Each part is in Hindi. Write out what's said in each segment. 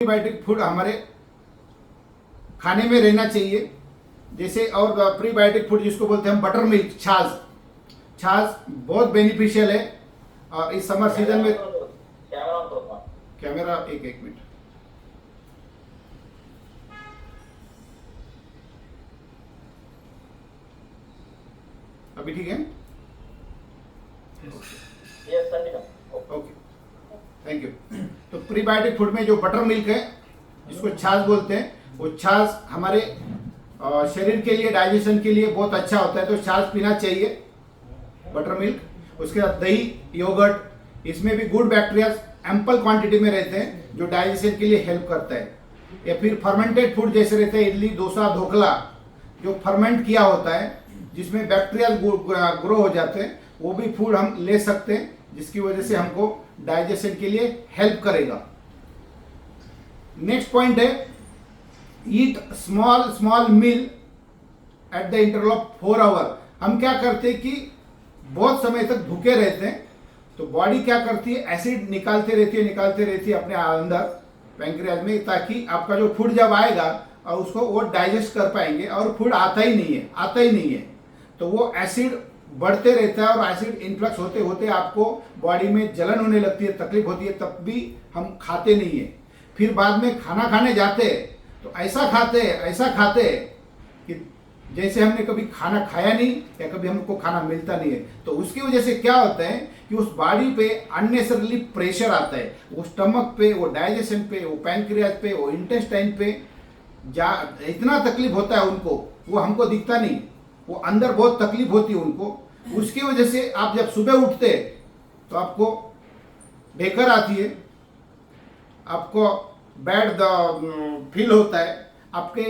प्रीबायोटिक फूड हमारे खाने में रहना चाहिए। जैसे और प्रीबायोटिक फूड जिसको बोलते हैं हम बटर मिल्क, छाछ छाछ बहुत बेनिफिशियल है। और इस समर सीजन में कैमरा एक मिनट अभी ठीक है। Okay, thank you. तो प्रीबायोटिक फूड में जो बटर मिल्क है जिसको छाछ बोलते हैं, वो छाछ हमारे शरीर के लिए, डाइजेशन के लिए बहुत अच्छा होता है, तो छाछ पीना चाहिए, बटर मिल्क। उसके बाद दही, योगर्ट, इसमें भी गुड बैक्टीरिया एम्पल क्वांटिटी में रहते हैं जो डाइजेशन के लिए हेल्प करता है। या फिर फर्मेंटेड फूड जैसे रहते हैं इडली, डोसा, ढोकला, जो फर्मेंट किया होता है जिसमें बैक्टीरिया ग्रो हो जाते हैं, वो भी फूड हम ले सकते हैं, जिसकी वजह से हमको डाइजेशन के लिए हेल्प करेगा। नेक्स्ट पॉइंट है eat small small meal at the interval of 4 hour. हम क्या करते हैं कि बहुत समय तक भूखे रहते हैं, तो बॉडी क्या करती है, एसिड निकालते रहती है अपने अंदर पैंक्रियाज में, ताकि आपका जो फूड जब आएगा और उसको वो डाइजेस्ट कर पाएंगे, और फूड आता ही नहीं है तो वो एसिड बढ़ते रहता है, और एसिड इन्फ्लक्स होते होते आपको बॉडी में जलन होने लगती है, तकलीफ होती है, तब भी हम खाते नहीं है। फिर बाद में खाना खाने जाते तो ऐसा खाते कि जैसे हमने कभी खाना खाया नहीं या कभी हमको खाना मिलता नहीं है। तो उसकी वजह से क्या होता है कि उस बॉडी पे अननेसेसरली प्रेशर आता है, वो स्टमक पे, वो डाइजेशन पे, वो पैंक्रियाज पे, वो इंटेस्टाइन पे इतना तकलीफ होता है उनको, वो हमको दिखता नहीं, वो अंदर बहुत तकलीफ होती है उनको। उसकी वजह से आप जब सुबह उठते तो आपको ढेकर आती है, आपको बैड फील होता है, आपके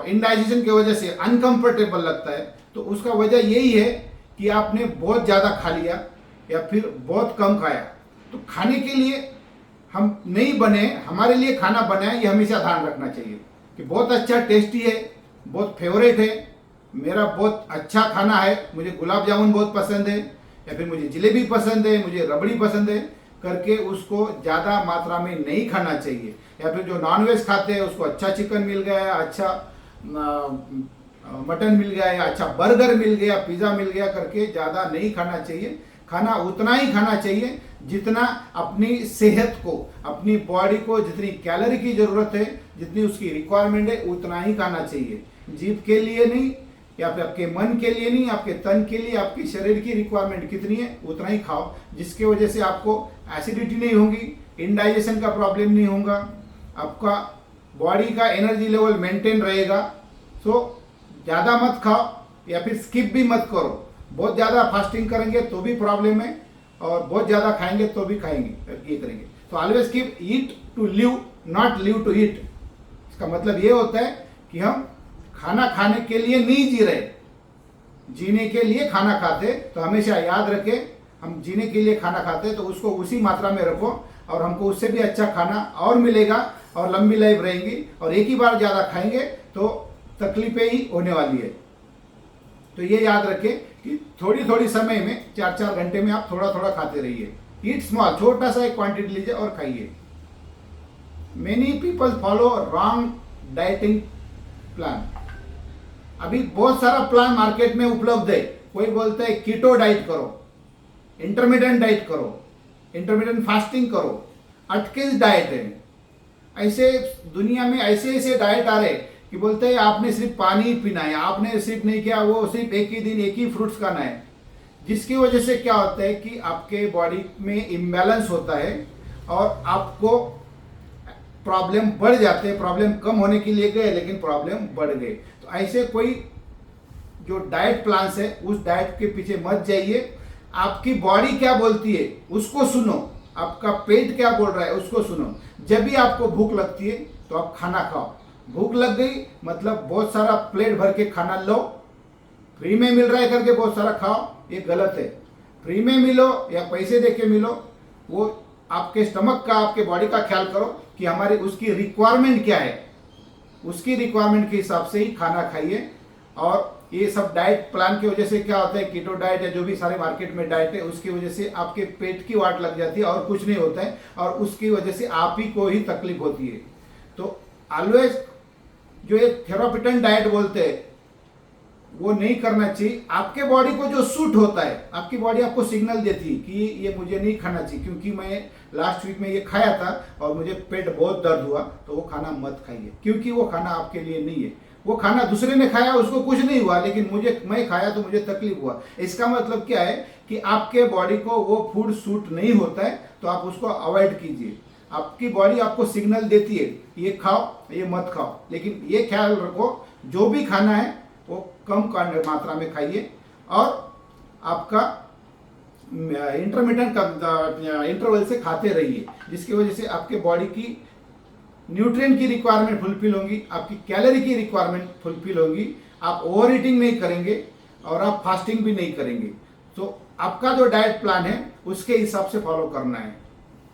इंडाइजेशन की वजह से अनकंफर्टेबल लगता है। तो उसका वजह यही है कि आपने बहुत ज़्यादा खा लिया या फिर बहुत कम खाया। तो खाने के लिए हम नहीं बने, हमारे लिए खाना बनाए, ये हमेशा ध्यान रखना चाहिए कि बहुत अच्छा टेस्टी है, बहुत फेवरेट है, मेरा बहुत अच्छा खाना है, मुझे गुलाब जामुन बहुत पसंद है, या फिर मुझे जलेबी पसंद है, मुझे रबड़ी पसंद है करके उसको ज़्यादा मात्रा में नहीं खाना चाहिए। या फिर जो नॉनवेज खाते हैं उसको अच्छा चिकन मिल गया, अच्छा मटन मिल गया, या अच्छा बर्गर मिल गया, पिज़्ज़ा मिल गया करके ज़्यादा नहीं खाना चाहिए। खाना उतना ही खाना चाहिए जितना अपनी सेहत को, अपनी बॉडी को जितनी कैलोरी की ज़रूरत है, जितनी उसकी रिक्वायरमेंट है, उतना ही खाना चाहिए। जीभ के लिए नहीं, या फिर आपके मन के लिए नहीं, आपके तन के लिए, आपके शरीर की रिक्वायरमेंट कितनी है उतना ही खाओ, जिसकी वजह से आपको एसिडिटी नहीं होगी, इनडाइजेशन का प्रॉब्लम नहीं होगा, आपका बॉडी का एनर्जी लेवल मेंटेन रहेगा। सो ज़्यादा मत खाओ या फिर स्किप भी मत करो। बहुत ज़्यादा फास्टिंग करेंगे तो भी प्रॉब्लम है, और बहुत ज़्यादा खाएंगे तो भी ये करेंगे। तो always keep eat to live, not live to eat. इसका मतलब ये होता है कि हम खाना खाने के लिए नहीं जी रहे, जीने के लिए खाना खाते। तो हमेशा याद रखें, हम जीने के लिए खाना खाते तो उसको उसी मात्रा में रखो, और हमको उससे भी अच्छा खाना और मिलेगा और लंबी लाइफ रहेंगी। और एक ही बार ज़्यादा खाएंगे तो तकलीफें ही होने वाली है। तो ये याद रखें कि थोड़ी थोड़ी समय में, 4-4 घंटे में आप थोड़ा थोड़ा खाते रहिए। ईट स्मॉल, छोटा सा एक क्वांटिटी लीजिए और खाइए। Many people follow wrong dieting plan. अभी बहुत सारा प्लान मार्केट में उपलब्ध है। कोई बोलता है कीटो डाइट करो, इंटरमीडिएट डाइट करो, इंटरमीडिएट फास्टिंग करो, अटकिंस डाइट है। ऐसे दुनिया में ऐसे डाइट आ रहे कि बोलते हैं आपने सिर्फ पानी ही पीना है, आपने सिर्फ नहीं किया, वो सिर्फ एक ही दिन एक ही फ्रूट्स खाना है। जिसकी वजह से क्या होता है कि आपके बॉडी में इम्बैलेंस होता है और आपको प्रॉब्लम बढ़ जाते हैं। प्रॉब्लम कम होने के लिए गए लेकिन प्रॉब्लम बढ़ गए। तो ऐसे कोई जो डाइट प्लान्स है उस डाइट के पीछे मत जाइए। आपकी बॉडी क्या बोलती है उसको सुनो, आपका पेट क्या बोल रहा है उसको सुनो। जब भी आपको भूख लगती है तो आप खाना खाओ। भूख लग गई मतलब बहुत सारा प्लेट भर के खाना लो, फ्री में मिल रहा है करके बहुत सारा खाओ, ये गलत है। फ्री में मिलो या पैसे दे के मिलो, वो आपके स्टमक का, आपके बॉडी का ख्याल करो कि हमारी उसकी रिक्वायरमेंट क्या है, उसकी रिक्वायरमेंट के हिसाब से ही खाना खाइए। और ये सब डाइट प्लान की वजह से क्या होता है, कीटो डाइट या जो भी सारे मार्केट में डाइट है उसकी वजह से आपके पेट की वाट लग जाती है और कुछ नहीं होता है, और उसकी वजह से आप ही को ही तकलीफ होती है। तो ऑलवेज जो एक थेरापिटन डाइट बोलते हैं वो नहीं करना चाहिए। आपके बॉडी को जो सूट होता है, आपकी बॉडी आपको सिग्नल देती है कि ये मुझे नहीं खाना चाहिए, क्योंकि मैं लास्ट वीक में ये खाया था और मुझे पेट बहुत दर्द हुआ, तो वो खाना मत खाइए, क्योंकि वो खाना आपके लिए नहीं है। वो खाना दूसरे ने खाया उसको कुछ नहीं हुआ, लेकिन मैं खाया तो मुझे तकलीफ हुआ। इसका मतलब क्या है कि आपके बॉडी को वो फूड सूट नहीं होता है, तो आप उसको अवॉइड कीजिए। आपकी बॉडी आपको सिग्नल देती है ये खाओ ये मत खाओ, लेकिन ये ख्याल रखो जो भी खाना है वो कम मात्रा में खाइए, और आपका इंटरमिटेंट इंटरवल से खाते रहिए, जिसकी वजह से आपके बॉडी की न्यूट्रिएंट की रिक्वायरमेंट फुलफिल होंगी, आपकी कैलोरी की रिक्वायरमेंट फुलफिल होगी, आप ओवर ईटिंग नहीं करेंगे और आप फास्टिंग भी नहीं करेंगे। तो आपका जो डाइट प्लान है उसके हिसाब से फॉलो करना है।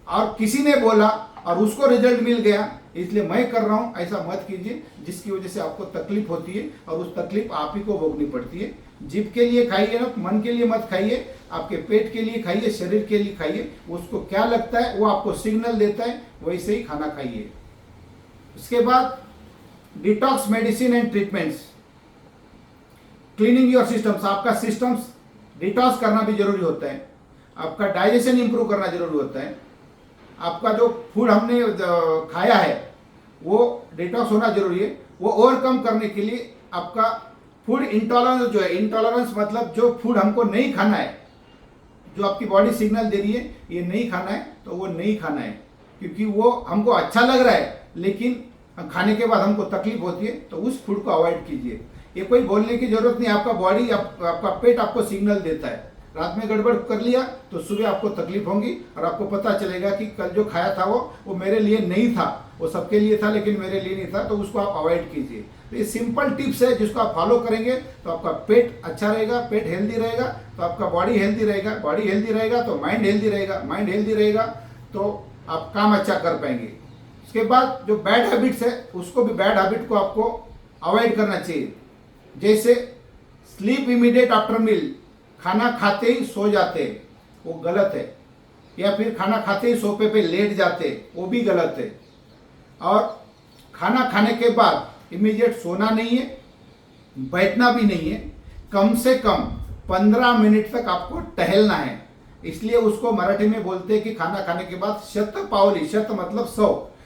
और किसी ने बोला और उसको रिजल्ट मिल गया इसलिए मैं कर रहा हूं, ऐसा मत कीजिए, जिसकी वजह से आपको तकलीफ होती है और उस तकलीफ आप ही को भोगनी पड़ती है। जीभ के लिए खाइए ना, मन के लिए मत खाइए, आपके पेट के लिए खाइए, शरीर के लिए खाइए। उसको क्या लगता है वो आपको सिग्नल देता है, वैसे ही खाना खाइए। उसके बाद detox medicine and treatments, cleaning your systems. आपका सिस्टम्स डिटॉक्स करना भी जरूरी होता है, आपका डाइजेशन इंप्रूव करना जरूरी होता है, आपका जो फूड हमने खाया है वो डिटॉक्स होना जरूरी है। वो ओवरकम करने के लिए आपका फूड इंटॉलरेंस जो है, इंटॉलरेंस मतलब जो फूड हमको नहीं खाना है, जो आपकी बॉडी सिग्नल दे रही है ये नहीं खाना है, तो वो नहीं खाना है, क्योंकि वो हमको अच्छा लग रहा है लेकिन खाने के बाद हमको तकलीफ होती है, तो उस फूड को अवॉइड कीजिए। ये कोई बोलने की जरूरत नहीं, आपका बॉडी आपका पेट आपको सिग्नल देता है। रात में गड़बड़ कर लिया तो सुबह आपको तकलीफ होगी और आपको पता चलेगा कि कल जो खाया था वो मेरे लिए नहीं था, वो सबके लिए था लेकिन मेरे लिए नहीं था, तो उसको आप अवॉइड कीजिए। तो ये सिंपल टिप्स है जिसको आप फॉलो करेंगे तो आपका पेट अच्छा रहेगा, पेट हेल्दी रहेगा तो आपका बॉडी हेल्दी रहेगा, बॉडी हेल्दी रहेगा तो माइंड हेल्दी रहेगा, माइंड हेल्दी रहेगा तो आप काम अच्छा कर पाएंगे। उसके बाद जो बैड हैबिट्स है उसको भी, बैड हैबिट को आपको अवॉइड करना चाहिए, जैसे स्लीप इमीडिएट आफ्टर मील, खाना खाते ही सो जाते, वो गलत है, या फिर खाना खाते ही सोफे पे लेट जाते, वो भी गलत है। और खाना खाने के बाद इमीडिएट सोना नहीं है, बैठना भी नहीं है, कम से कम 15 मिनट तक आपको टहलना है। इसलिए उसको मराठी में बोलते हैं कि खाना खाने के बाद शतपावली, शत मतलब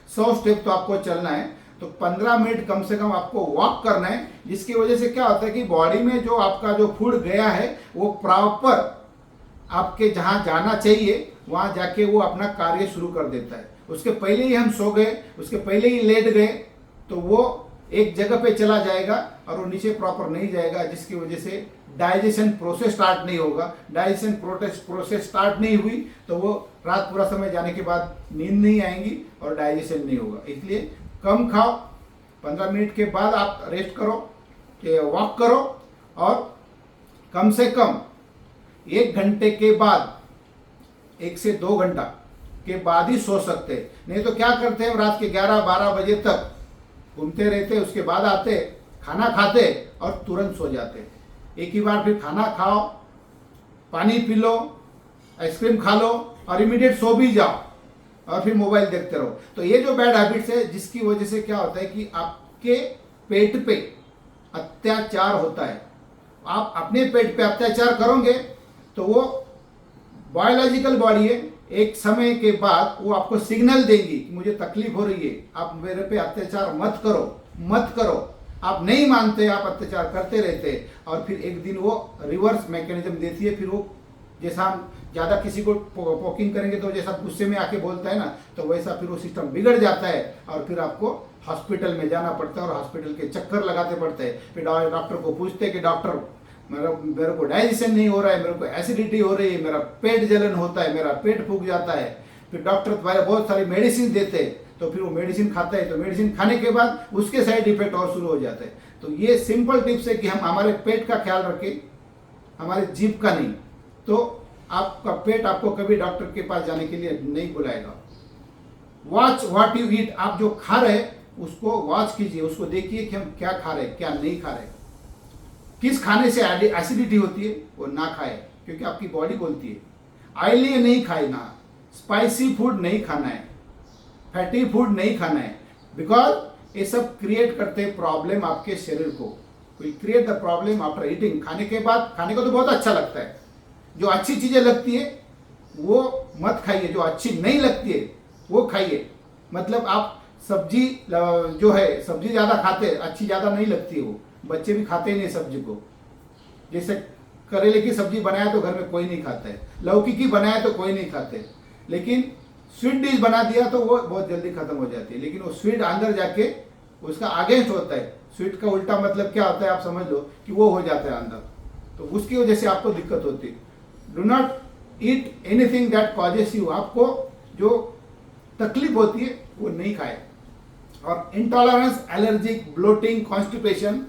100 स्टेप तो आपको चलना है, तो 15 मिनट कम से कम आपको वॉक करना है, जिसकी वजह से क्या होता है कि बॉडी में जो आपका जो फूड गया है वो प्रॉपर आपके जहां जाना चाहिए वहां जाके वो अपना कार्य शुरू कर देता है। उसके पहले ही हम सो गए, उसके पहले ही लेट गए तो वो एक जगह पे चला जाएगा और वो नीचे प्रॉपर नहीं जाएगा, जिसकी वजह से डाइजेशन प्रोसेस स्टार्ट नहीं होगा। डाइजेशन प्रोसेस स्टार्ट नहीं हुई तो वो रात पूरा समय जाने के बाद नींद नहीं आएंगी और डाइजेशन नहीं होगा। इसलिए कम खाओ, 15 मिनट के बाद आप रेस्ट करो, वॉक करो, और कम से कम 1 घंटे के बाद, 1 से 2 घंटा के बाद ही सो सकते हैं। नहीं तो क्या करते हैं, रात के 11-12 बजे तक घूमते रहते, उसके बाद आते, खाना खाते और तुरंत सो जाते। एक ही बार फिर खाना खाओ, पानी पी लो, आइसक्रीम खा लो और इमीडिएट सो भी जाओ और फिर मोबाइल देखते रहो। तो ये जो बैड हैबिट्स है जिसकी वजह से क्या होता है कि आपके पेट पे अत्याचार होता है। आप अपने पेट पे अत्याचार करोगे तो वो बायोलॉजिकल बॉडी है, एक समय के बाद वो आपको सिग्नल देगी कि मुझे तकलीफ हो रही है, आप मेरे पे अत्याचार मत करो, मत करो। आप नहीं मानते, आप अत्याचार करते रहते और फिर एक दिन वो रिवर्स मैकेनिज्म देती है। फिर वो जैसा हम ज़्यादा किसी को पोकिंग करेंगे तो जैसा गुस्से में आके बोलता है ना, तो वैसा फिर वो सिस्टम बिगड़ जाता है और फिर आपको हॉस्पिटल में जाना पड़ता है और हॉस्पिटल के चक्कर लगाते पड़ते हैं। फिर डॉक्टर को पूछते हैं कि डॉक्टर मेरे को डाइजेशन नहीं हो रहा है, मेरे को एसिडिटी हो रही है, मेरा पेट जलन होता है, मेरा पेट फूक जाता है। फिर डॉक्टर तुम्हारे बहुत सारी मेडिसिन देते हैं, तो फिर वो मेडिसिन खाता है, तो मेडिसिन खाने के बाद उसके साइड इफेक्ट और शुरू हो जाते हैं। तो ये सिंपल टिप्स है कि हम हमारे पेट का ख्याल रखें, हमारे जीभ का नहीं, तो आपका पेट आपको कभी डॉक्टर के पास जाने के लिए नहीं बुलाएगा। वॉच व्हाट यू ईट, आप जो खा रहे हैं उसको वॉच कीजिए, उसको देखिए कि हम क्या खा रहे हैं, क्या नहीं खा रहे। किस खाने से एसिडिटी होती है वो ना खाए, क्योंकि आपकी बॉडी बोलती है ऑयली नहीं खाना, स्पाइसी फूड नहीं खाना है, फैटी फूड नहीं खाना है, बिकॉज ये सब क्रिएट करते हैं प्रॉब्लम आपके शरीर को। Will create the problem after eating. खाने के बाद, खाने को तो बहुत अच्छा लगता है, जो अच्छी चीजें लगती है वो मत खाइए, जो अच्छी नहीं लगती है वो खाइए। मतलब आप सब्जी जो है, सब्जी ज्यादा खाते हैं, अच्छी ज्यादा नहीं लगती है, वो बच्चे भी खाते नहीं सब्जी को। जैसे करेले की सब्जी बनाया तो घर में कोई नहीं खाता है, लौकी की बनाया तो कोई नहीं खाते, लेकिन स्वीट डिश बना दिया तो वो बहुत जल्दी खत्म हो जाती है। लेकिन वो स्वीट अंदर जाके उसका अगेंस्ट होता है। स्वीट का उल्टा मतलब क्या होता है आप समझ लो कि वो हो जाता है अंदर, तो उसकी वजह से आपको दिक्कत होती है। Do not eat anything that causes you. आपको जो तकलीफ होती है वो नहीं खाए। और इंटॉलरेंस, एलर्जिक, ब्लोटिंग, कॉन्स्टिपेशन,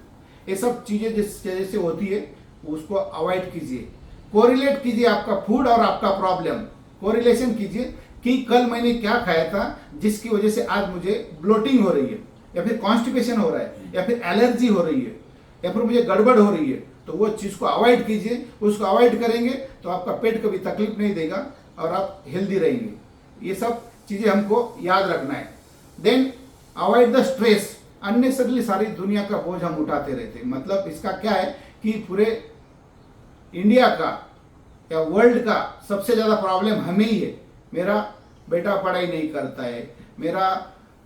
ये सब चीजें जिस वजह से होती है उसको अवॉइड कीजिए। कोरिलेट कीजिए आपका फूड और आपका प्रॉब्लम, कोरिलेशन कीजिए कि कल मैंने क्या खाया था जिसकी वजह से आज मुझे ब्लोटिंग हो रही है, या फिर कॉन्स्टिपेशन हो रहा है, या फिर एलर्जी हो रही है, या फिर मुझे गड़बड़ हो रही है। तो वो चीज को अवॉइड कीजिए। उसको अवॉइड करेंगे तो आपका पेट कभी तकलीफ नहीं देगा और आप हेल्दी रहेंगे। ये सब चीजें हमको याद रखना है। Then avoid the stress. Unnecessarily सारी दुनिया का बोझ हम उठाते रहते हैं। मतलब इसका क्या है कि पूरे इंडिया का या वर्ल्ड का सबसे ज्यादा प्रॉब्लम हमें ही है। मेरा बेटा पढ़ाई नहीं करता है, मेरा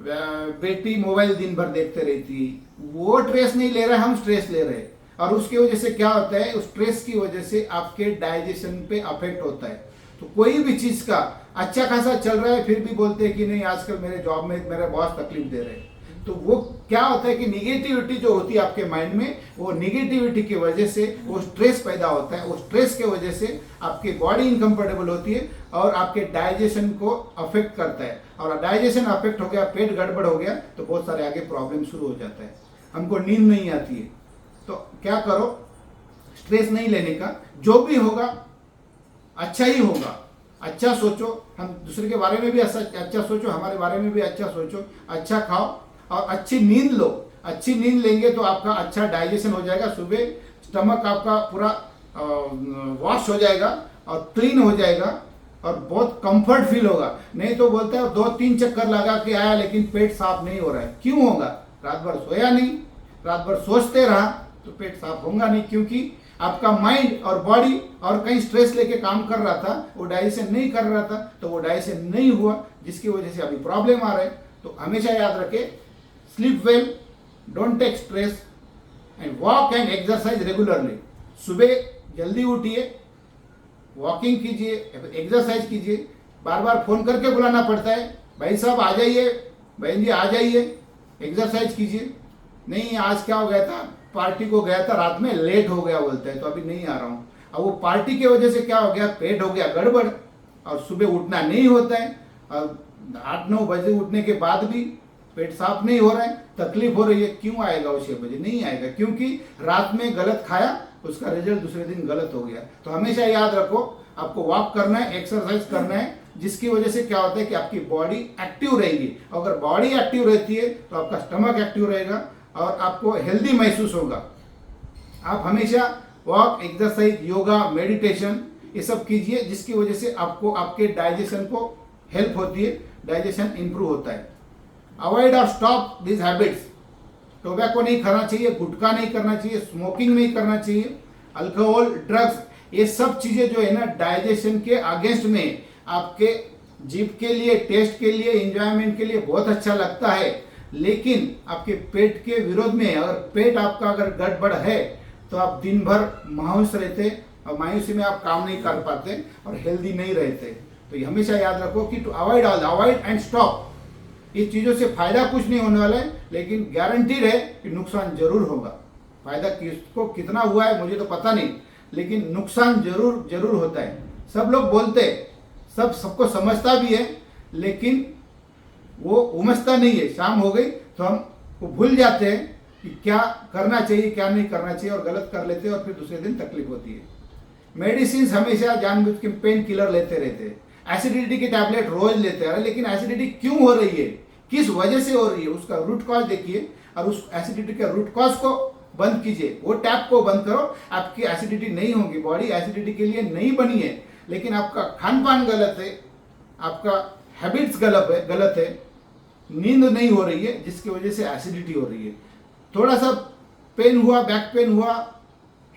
बेटी मोबाइल दिन भर देखते रहती है, वो स्ट्रेस नहीं ले रहा है, हम स्ट्रेस ले रहे हैं। और उसकी वजह से क्या होता है, उस स्ट्रेस की वजह से आपके डाइजेशन पे अफेक्ट होता है। तो कोई भी चीज का अच्छा खासा चल रहा है फिर भी बोलते हैं कि नहीं आजकल मेरे जॉब में मेरे बॉस तकलीफ दे रहे हैं। तो वो क्या होता है कि निगेटिविटी जो होती है आपके माइंड में, वो निगेटिविटी की वजह से वो स्ट्रेस पैदा होता है। वो स्ट्रेस के वजह से आपकी बॉडी इनकम्फर्टेबल होती है और आपके डाइजेशन को अफेक्ट करता है। और डाइजेशन अफेक्ट हो गया, पेट गड़बड़ हो गया तो बहुत सारे आगे प्रॉब्लम शुरू हो जाता है। हमको नींद नहीं आती है। तो क्या करो, स्ट्रेस नहीं लेने का, जो भी होगा अच्छा ही होगा। अच्छा सोचो, हम दूसरे के बारे में भी अच्छा सोचो, हमारे बारे में भी अच्छा सोचो, अच्छा खाओ और अच्छी नींद लो। अच्छी नींद लेंगे तो आपका अच्छा डाइजेशन हो जाएगा। सुबह स्टमक आपका पूरा वॉश हो जाएगा और क्लीन हो जाएगा और बहुत कंफर्ट फील होगा। नहीं तो बोलते हैं 2-3 चक्कर लगा के आया लेकिन पेट साफ नहीं हो रहा है। क्यों होगा? रात भर सोया नहीं, रात भर सोचते रहा तो पेट साफ होगा नहीं, क्योंकि आपका माइंड और बॉडी और कहीं स्ट्रेस लेके काम कर रहा था, वो डाइजेशन नहीं कर रहा था, तो वो डाइजेशन नहीं हुआ, जिसकी वजह से अभी प्रॉब्लम आ रहा है। तो हमेशा याद रखें, sleep well, don't take stress and walk and exercise regularly. सुबह जल्दी उठिए, वॉकिंग कीजिए, एक्सरसाइज कीजिए। बार बार फोन करके बुलाना पड़ता है, भाई साहब आ जाइए, बहन जी आ जाइए, एक्सरसाइज कीजिए। नहीं आज क्या हो गया था, पार्टी को गया था, रात में लेट हो गया बोलता है, तो अभी नहीं आ रहा हूँ। अब वो पार्टी की वजह से क्या हो गया, पेट हो गया गड़बड़ और सुबह उठना नहीं होता है। और 8-9 बजे उठने के बाद भी पेट साफ नहीं हो रहा है, तकलीफ हो रही है। क्यों आएगा वो 6 बजे? नहीं आएगा, क्योंकि रात में गलत खाया, उसका रिजल्ट दूसरे दिन गलत हो गया। तो हमेशा याद रखो, आपको वॉक करना है, एक्सरसाइज करना है, जिसकी वजह से क्या होता है कि आपकी बॉडी एक्टिव रहेगी। अगर बॉडी एक्टिव रहती है तो आपका स्टमक एक्टिव रहेगा और आपको हेल्दी महसूस होगा। आप हमेशा वॉक, एक्सरसाइज, योगा, मेडिटेशन ये सब कीजिए, जिसकी वजह से आपको आपके डाइजेशन को हेल्प होती है, डाइजेशन इंप्रूव होता है। अवॉइड और स्टॉप दिस हैबिट्स। टोबैको नहीं खाना चाहिए, गुटखा नहीं करना चाहिए, स्मोकिंग नहीं करना चाहिए, अल्कोहल, ड्रग्स, ये सब चीजें जो है ना डाइजेशन के अगेंस्ट में, आपके जीभ के लिए, टेस्ट के लिए, एंजॉयमेंट के लिए बहुत अच्छा लगता है, लेकिन आपके पेट के विरोध में। अगर पेट आपका अगर गड़बड़ है तो आप दिन भर मायूस रहते और मायूसी में आप काम नहीं कर पाते और हेल्दी नहीं रहते। तो ये हमेशा याद रखो कि टू अवॉइड एंड स्टॉप। इस चीज़ों से फायदा कुछ नहीं होने वाला है, लेकिन गारंटीड है कि नुकसान जरूर होगा। फायदा किसको कितना हुआ है मुझे तो पता नहीं, लेकिन नुकसान जरूर होता है। सब लोग बोलते हैं, सबको समझता भी है, लेकिन वो उमझता नहीं है। शाम हो गई तो हम वो भूल जाते हैं कि क्या करना चाहिए क्या नहीं करना चाहिए, और गलत कर लेते हैं और फिर दूसरे दिन तकलीफ होती है। मेडिसिन हमेशा जानबूझ के पेन किलर लेते रहते हैं, एसिडिटी की टैबलेट रोज लेते हैं। लेकिन एसिडिटी क्यों हो रही है, किस वजह से हो रही है, उसका रूट कॉज देखिए और उस एसिडिटी के रूट कॉज को बंद कीजिए, वो टैप को बंद करो। आपकी एसिडिटी नहीं होगी, बॉडी एसिडिटी के लिए नहीं बनी है, लेकिन आपका खान पान गलत है, आपका हैबिट्स गलत है, नींद नहीं हो रही है, जिसकी वजह से एसिडिटी हो रही है। थोड़ा सा पेन हुआ, बैक पेन हुआ,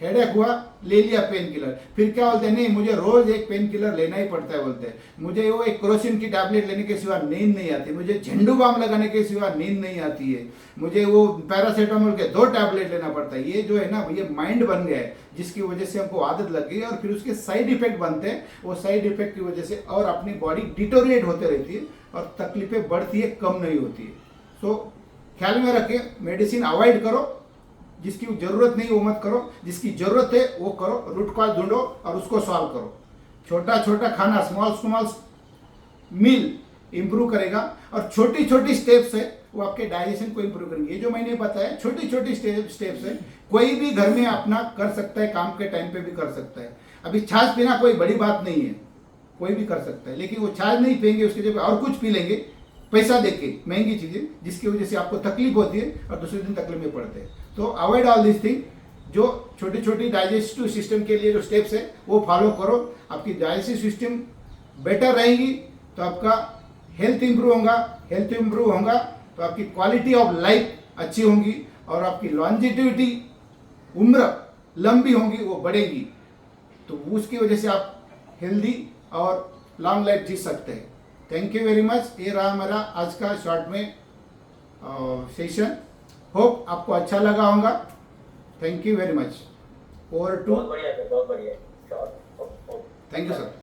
हेडेक हुआ, ले लिया पेन किलर, फिर क्या बोलते हैं, नहीं मुझे रोज एक पेन किलर लेना ही पड़ता है बोलते हैं, मुझे वो एक क्रोसिन की टैबलेट लेने के सिवा नींद नहीं आती, मुझे झंडू बाम लगाने के सिवा नींद नहीं आती है, मुझे वो पैरासीटामोल के 2 टैबलेट लेना पड़ता है। ये जो है ना, ये माइंड बन गया है, जिसकी वजह से हमको आदत लग गई और फिर उसके साइड इफेक्ट बनते हैं। वो साइड इफेक्ट की वजह से और अपनी बॉडी डिटोरिएट होते रहती है और तकलीफें बढ़ती है, कम नहीं होती है। सो ख्याल में रखें, मेडिसिन अवॉइड करो, जिसकी जरूरत नहीं वो मत करो, जिसकी जरूरत है वो करो, रूट कॉज ढूंढो और उसको सॉल्व करो। छोटा छोटा खाना, स्मॉल मील इंप्रूव करेगा और छोटी छोटी स्टेप्स है वो आपके डाइजेशन को इंप्रूव करेंगे। ये जो मैंने बताया छोटी छोटी स्टेप्स है, कोई भी घर में अपना कर सकता है, काम के टाइम पे भी कर सकता है। अभी छाछ पीना कोई बड़ी बात नहीं है, कोई भी कर सकता है, लेकिन वो छाछ नहीं पियेंगे, उसके जगह और कुछ पी लेंगे पैसा देके, महंगी चीजें, जिसकी वजह से आपको तकलीफ होती है और दूसरे दिन तकलीफ में पड़ते हैं। तो अवॉइड ऑल दिस थिंग। जो छोटी छोटी डाइजेस्टिव सिस्टम के लिए जो स्टेप्स है वो फॉलो करो, आपकी डाइजेस्टिव सिस्टम बेटर रहेगी तो आपका हेल्थ इंप्रूव होगा, हेल्थ इंप्रूव होगा तो आपकी क्वालिटी ऑफ लाइफ अच्छी होगी और आपकी लॉन्जिटिविटी, उम्र लंबी होगी, वो बढ़ेगी, तो उसकी वजह से आप हेल्दी और लॉन्ग लाइफ जी सकते हैं। Thank you very much. ये रहा हमारा आज का शॉर्ट में सेशन। होप आपको अच्छा लगा होगा। Thank you very much. Over to. बहुत बढ़िया, बहुत बढ़िया। Thank you sir.